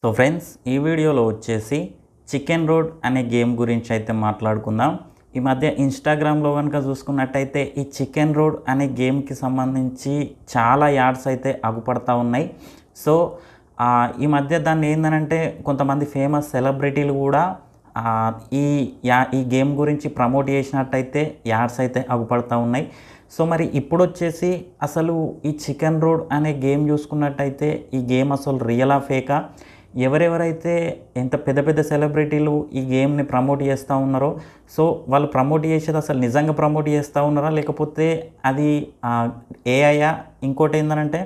So friends, ఈ వీడియోలో వచ్చేసి చికెన్ రోడ్ అనే గేమ్ గురించి అయితే మాట్లాడుకుందాం. ఈ మధ్య ఇన్స్టాగ్రామ్లో కనుక చూసుకున్నట్టయితే ఈ చికెన్ రోడ్ అనే గేమ్కి సంబంధించి చాలా యాడ్స్ అయితే అగుపడతా ఉన్నాయి. సో ఈ మధ్య దాన్ని ఏంటంటే కొంతమంది ఫేమస్ సెలబ్రిటీలు కూడా ఈ గేమ్ గురించి ప్రమోట్ చేసినట్టయితే యాడ్స్ అయితే అగుపడతా ఉన్నాయి. సో మరి ఇప్పుడు వచ్చేసి అసలు ఈ చికెన్ రోడ్ అనే గేమ్ చూసుకున్నట్టయితే ఈ గేమ్ అసలు రియలా ఫేకా, ఎవరెవరైతే ఎంత పెద్ద పెద్ద సెలబ్రిటీలు ఈ గేమ్ని ప్రమోట్ చేస్తూ ఉన్నారో, సో వాళ్ళు ప్రమోట్ చేసేది అసలు నిజంగా ప్రమోట్ చేస్తూ ఉన్నారా, లేకపోతే అది ఏఐయా, ఇంకోటి ఏంటంటే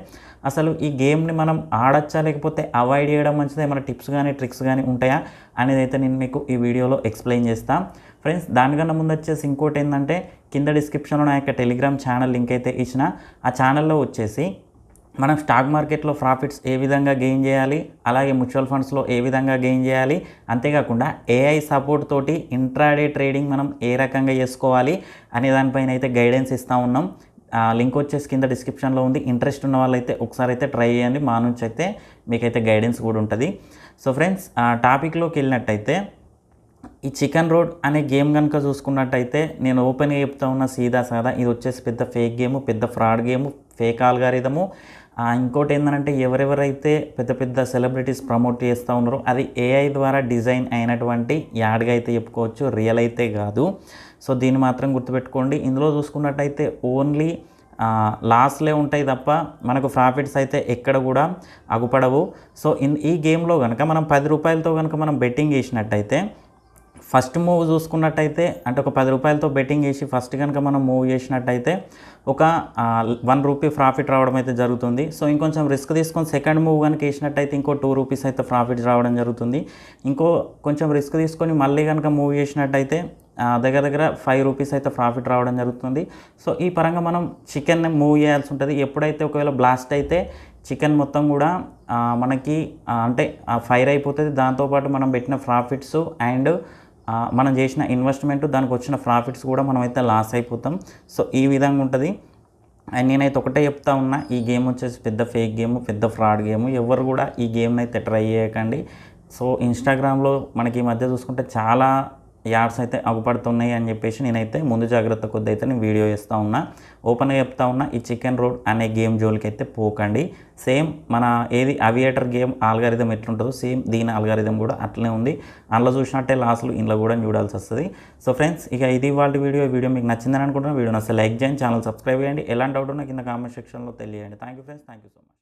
అసలు ఈ గేమ్ని మనం ఆడచ్చా లేకపోతే అవాయిడ్ చేయడం మంచిదా, ఏమైనా టిప్స్ కానీ ట్రిక్స్ కానీ ఉంటాయా అనేది అయితే నేను మీకు ఈ వీడియోలో ఎక్స్ప్లెయిన్ చేస్తాను. ఫ్రెండ్స్, దానికన్నా ముందు వచ్చేసి ఇంకోటి ఏంటంటే కింద డిస్క్రిప్షన్లో నా యొక్క టెలిగ్రామ్ ఛానల్ లింక్ అయితే ఇచ్చిన, ఆ ఛానల్లో వచ్చేసి మనం స్టాక్ మార్కెట్లో ప్రాఫిట్స్ ఏ విధంగా గెయిన్ చేయాలి, అలాగే మ్యూచువల్ ఫండ్స్లో ఏ విధంగా గెయిన్ చేయాలి, అంతేకాకుండా ఏఐ సపోర్ట్ తోటి ఇంట్రాడే ట్రేడింగ్ మనం ఏ రకంగా చేసుకోవాలి అనే దానిపైన అయితే గైడెన్స్ ఇస్తూ ఉన్నాం. లింక్ వచ్చేసి కింద డిస్క్రిప్షన్లో ఉంది. ఇంట్రెస్ట్ ఉన్న వాళ్ళైతే ఒకసారి అయితే ట్రై చేయండి, మా నుంచి అయితే మీకైతే గైడెన్స్ కూడా ఉంటుంది. సో ఫ్రెండ్స్, టాపిక్లోకి వెళ్ళినట్టయితే ఈ చికెన్ రోడ్ అనే గేమ్ కనుక చూసుకున్నట్టయితే నేను ఓపెన్గా చెప్తా ఉన్న సీదా సాదా, ఇది వచ్చేసి పెద్ద ఫేక్ గేము, పెద్ద ఫ్రాడ్ గేము, ఫేక్ ఆల్గారిథము. ఇంకోటి ఏంటంటే ఎవరెవరైతే పెద్ద పెద్ద సెలబ్రిటీస్ ప్రమోట్ చేస్తూ ఉన్నారో అది ఏఐ ద్వారా డిజైన్ అయినటువంటి యాడ్గా అయితే చెప్పుకోవచ్చు, రియల్ అయితే కాదు. సో దీన్ని మాత్రం గుర్తుపెట్టుకోండి. ఇందులో చూసుకున్నట్టయితే ఓన్లీ లాస్లే ఉంటాయి తప్ప మనకు ప్రాఫిట్స్ అయితే ఎక్కడ కూడా అగుపడవు. సో ఈ గేమ్లో కనుక మనం 10 రూపాయలతో కనుక మనం బెట్టింగ్ చేసినట్టయితే ఫస్ట్ మూవ్ చూసుకున్నట్టయితే, అంటే ఒక 10 రూపాయలతో బెట్టింగ్ చేసి ఫస్ట్ కనుక మనం మూవ్ చేసినట్టయితే ఒక 1 రూపీ ప్రాఫిట్ రావడం అయితే జరుగుతుంది. సో ఇంకొంచెం రిస్క్ తీసుకొని సెకండ్ మూవ్ కనుక వేసినట్టయితే ఇంకో 2 రూపీస్ అయితే ప్రాఫిట్ రావడం జరుగుతుంది. ఇంకో కొంచెం రిస్క్ తీసుకొని మళ్ళీ కనుక మూవ్ చేసినట్టయితే దగ్గర దగ్గర 5 రూపీస్ అయితే ప్రాఫిట్ రావడం జరుగుతుంది. సో ఈ పరంగా మనం చికెన్ మూవ్ చేయాల్సి ఉంటుంది. ఎప్పుడైతే ఒకవేళ బ్లాస్ట్ అయితే చికెన్ మొత్తం కూడా మనకి అంటే ఫైర్ అయిపోతుంది. దాంతోపాటు మనం పెట్టిన ప్రాఫిట్స్ అండ్ మనం చేసిన ఇన్వెస్ట్మెంట్, దానికి వచ్చిన ప్రాఫిట్స్ కూడా మనం అయితే లాస్ అయిపోతాం. సో ఈ విధంగా ఉంటుంది. అండ్ నేనైతే ఒకటే చెప్తా ఉన్నా, ఈ గేమ్ వచ్చేసి పెద్ద ఫేక్ గేమ్, పెద్ద ఫ్రాడ్ గేమ్. ఎవరు కూడా ఈ గేమ్ని అయితే ట్రై చేయకండి. సో ఇన్స్టాగ్రామ్లో మనకి ఈ మధ్య చూసుకుంటే చాలా యాడ్స్ అయితే అగుపడుతున్నాయి అని చెప్పేసి నేనైతే ముందు జాగ్రత్త కొద్ది అయితే నేను వీడియో చేస్తూ ఉన్నా. ఓపెన్గా చెప్తా ఉన్నా, ఈ చికెన్ రోడ్ అనే గేమ్ జోలికి అయితే పోకండి. సేమ్ మన ఏది అవియేటర్ గేమ్ ఆల్గారిథం ఎట్లుంటుందో సేమ్ దీని ఆల్గారిథం కూడా అట్లనే ఉంది. అందులో చూసినట్టే లాస్ట్లు ఇంట్లో కూడా చూడాల్సి వస్తుంది. సో ఫ్రెండ్స్, ఇక ఇది వాళ్ళ వీడియో మీకు నచ్చిందని అనుకుంటున్నాను. వీడియో నచ్చితే లైక్ చేయండి, ఛానల్ సబ్స్క్రైబ్ చేయండి. ఎలాంటి డౌట్ ఉన్నా కింద కామెంట్ సెక్షన్లో తెలియజేయండి. Thank you friends, thank you so much.